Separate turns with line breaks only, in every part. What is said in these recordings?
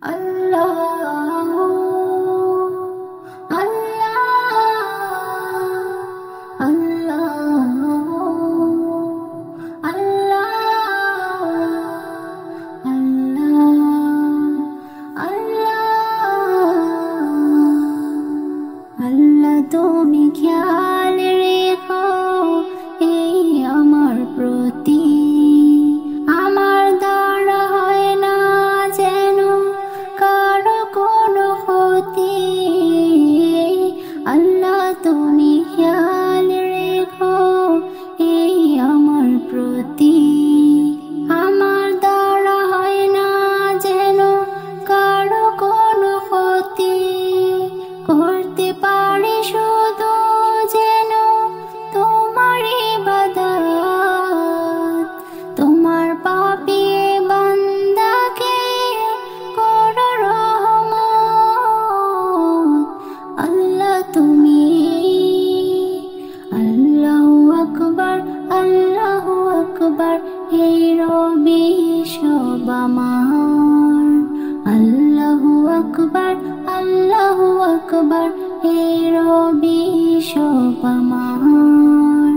আল্লাহ আল্লাহ আল্লাহ আল্লাহ আল্লাহ আল্লাহ তুমি খেয়াল রেখো এই আমার প্রতি আমার দ্বারা হয় না যেন কারো কোনো ক্ষতি আল্লাহ তুমি খেয়াল রেখো এই আমার প্রতি আমার দ্বারা হয় না যেন কারো কোনো ক্ষতি করতে পারি শুধু যেন তোমার ইবাদত তোমার পাপী বান্দাকে করো রহমত আল্লাহ তুমি আল্লাহু আকবার হে রবি সব আমার আল্লাহু আকবার হে রবি সব আমার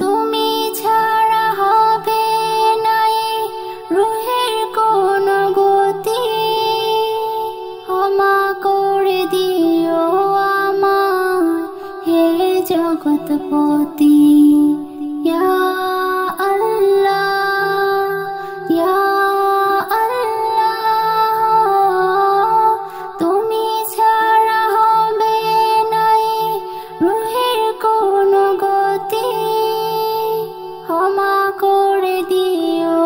তুমি ছাড়া হবে নাই রুহের কোন গতি ক্ষমা করে দিও আমার হে জগৎপতি ইয়া আল্লাহ ইয়া আল্লাহ তুমি ছাড়া হবে নাই রুহের কোন গতি ক্ষমা করে দিও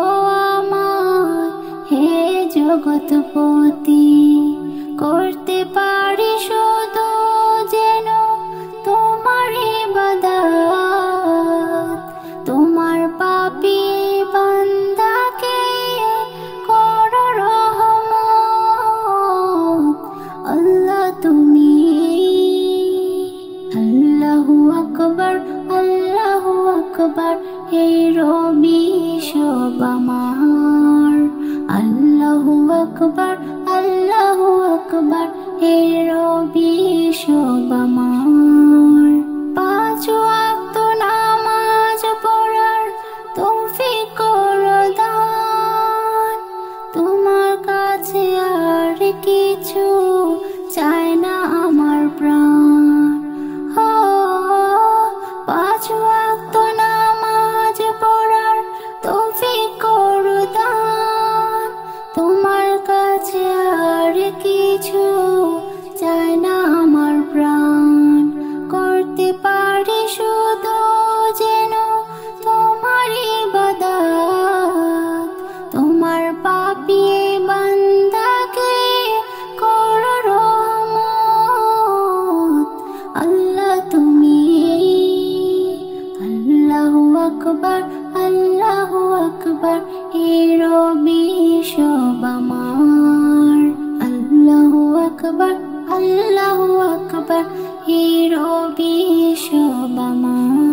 আমার হে জগৎপতি করতে পারি শুধু যেন তোমার ইবাদত তোমার পাপী বান্দাকে করো রহমত আল্লাহ তুমি আল্লাহু আকবার হে রবি সব আমার আল্লাহু আকবার হে রবি সব আমার পাঁচ ওয়াক্ত নামাজ পড়ার তৌফিক করো দান তোমার কাছে আর কিছু চায় না আমার প্রাণ হো পাঁচ ওয়াক্ত নামাজ পড়ার তৌফিক করো দান তোমার কাছে আর কিছু চায় না আমার প্রাণ করতে পারি শুধু যেন তোমার ইবাদত তোমার পাপী বান্দাকে করো রহমত আল্লাহ তুমি আল্লাহু আকবার হে রবি সব আমার আল্লাহু আকবার হে রবি সব আমার